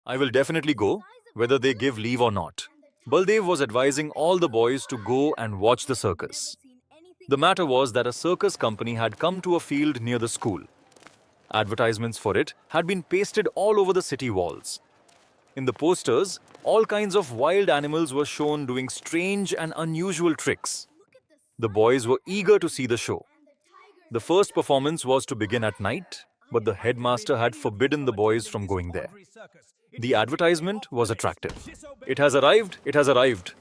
I will definitely go, whether they give leave or not. Baldev was advising all the boys to go and watch the circus. The matter was that a circus company had come to a field near the school. Advertisements for it had been pasted all over the city walls. In the posters, all kinds of wild animals were shown doing strange and unusual tricks. The boys were eager to see the show. The first performance was to begin at night, but the headmaster had forbidden the boys from going there. The advertisement was attractive. It has arrived, it has arrived.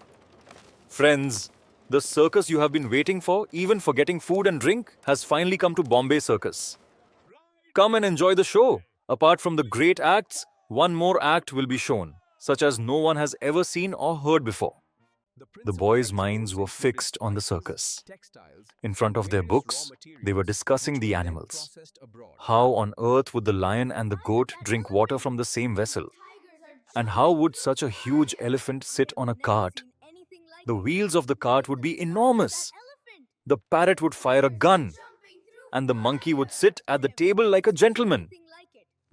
Friends, the circus you have been waiting for, even for getting food and drink, has finally come to Bombay Circus. Come and enjoy the show. Apart from the great acts, one more act will be shown, such as no one has ever seen or heard before. The boys' minds were fixed on the circus. In front of their books, they were discussing the animals. How on earth would the lion and the goat drink water from the same vessel? And how would such a huge elephant sit on a cart? The wheels of the cart would be enormous. The parrot would fire a gun. And the monkey would sit at the table like a gentleman.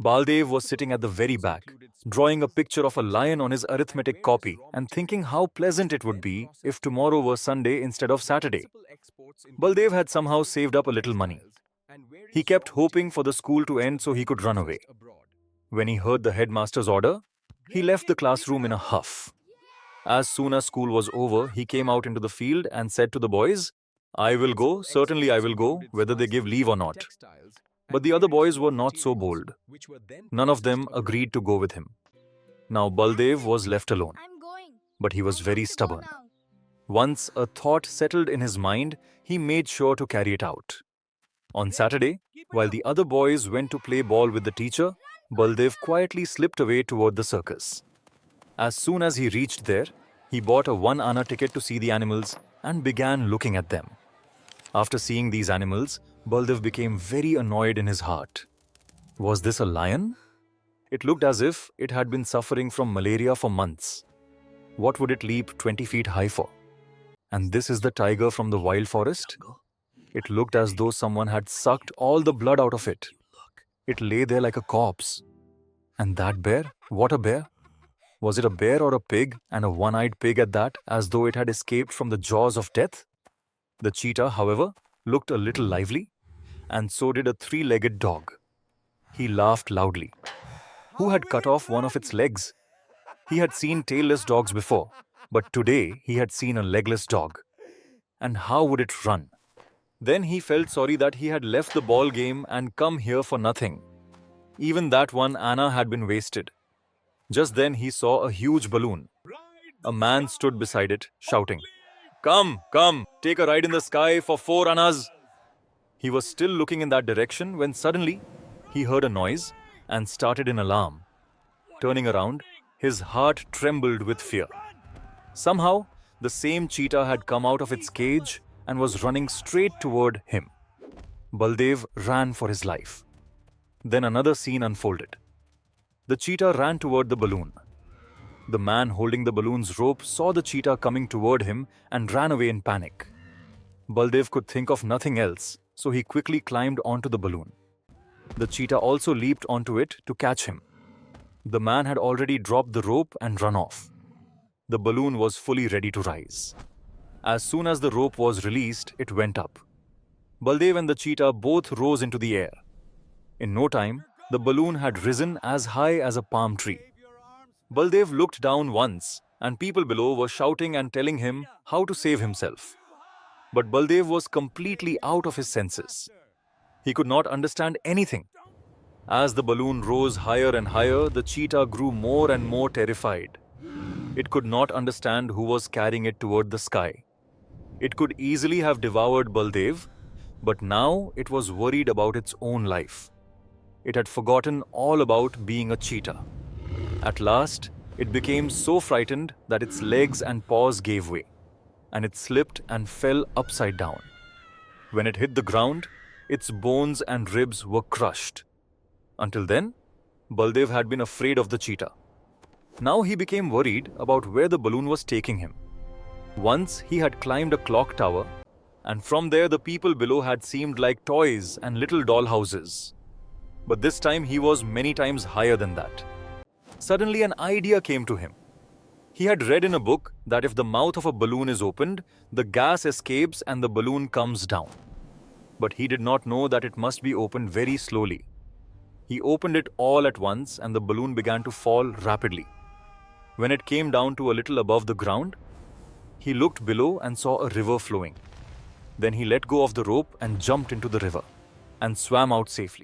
Baldev was sitting at the very back, drawing a picture of a lion on his arithmetic copy and thinking how pleasant it would be if tomorrow were Sunday instead of Saturday. Baldev had somehow saved up a little money. He kept hoping for the school to end so he could run away. When he heard the headmaster's order, he left the classroom in a huff. As soon as school was over, he came out into the field and said to the boys, "I will go, certainly I will go, whether they give leave or not." But the other boys were not so bold. None of them agreed to go with him. Now Baldev was left alone. But he was very stubborn. Once a thought settled in his mind, he made sure to carry it out. On Saturday, while the other boys went to play ball with the teacher, Baldev quietly slipped away toward the circus. As soon as he reached there, he bought a 1 anna ticket to see the animals and began looking at them. After seeing these animals, Baldev became very annoyed in his heart. Was this a lion? It looked as if it had been suffering from malaria for months. What would it leap 20 feet high for? And this is the tiger from the wild forest? It looked as though someone had sucked all the blood out of it. It lay there like a corpse. And that bear? What a bear! Was it a bear or a pig, and a one-eyed pig at that, as though it had escaped from the jaws of death? The cheetah, however, looked a little lively, and so did a 3-legged dog. He laughed loudly. Who had cut off one of its legs? He had seen tailless dogs before, but today he had seen a legless dog. And how would it run? Then he felt sorry that he had left the ball game and come here for nothing. Even that 1 anna had been wasted. Just then he saw a huge balloon. A man stood beside it, shouting, "Come, come, take a ride in the sky for 4 annas." He was still looking in that direction when suddenly he heard a noise and started in alarm. Turning around, his heart trembled with fear. Somehow, the same cheetah had come out of its cage and was running straight toward him. Baldev ran for his life. Then another scene unfolded. The cheetah ran toward the balloon. The man holding the balloon's rope saw the cheetah coming toward him and ran away in panic. Baldev could think of nothing else, so he quickly climbed onto the balloon. The cheetah also leaped onto it to catch him. The man had already dropped the rope and run off. The balloon was fully ready to rise. As soon as the rope was released, it went up. Baldev and the cheetah both rose into the air. In no time, the balloon had risen as high as a palm tree. Baldev looked down once, and people below were shouting and telling him how to save himself. But Baldev was completely out of his senses. He could not understand anything. As the balloon rose higher and higher, the cheetah grew more and more terrified. It could not understand who was carrying it toward the sky. It could easily have devoured Baldev, but now it was worried about its own life. It had forgotten all about being a cheetah. At last, it became so frightened that its legs and paws gave way, and it slipped and fell upside down. When it hit the ground, its bones and ribs were crushed. Until then, Baldev had been afraid of the cheetah. Now he became worried about where the balloon was taking him. Once he had climbed a clock tower, and from there the people below had seemed like toys and little doll houses. But this time he was many times higher than that. Suddenly, an idea came to him. He had read in a book that if the mouth of a balloon is opened, the gas escapes and the balloon comes down. But he did not know that it must be opened very slowly. He opened it all at once and the balloon began to fall rapidly. When it came down to a little above the ground, he looked below and saw a river flowing. Then he let go of the rope and jumped into the river and swam out safely.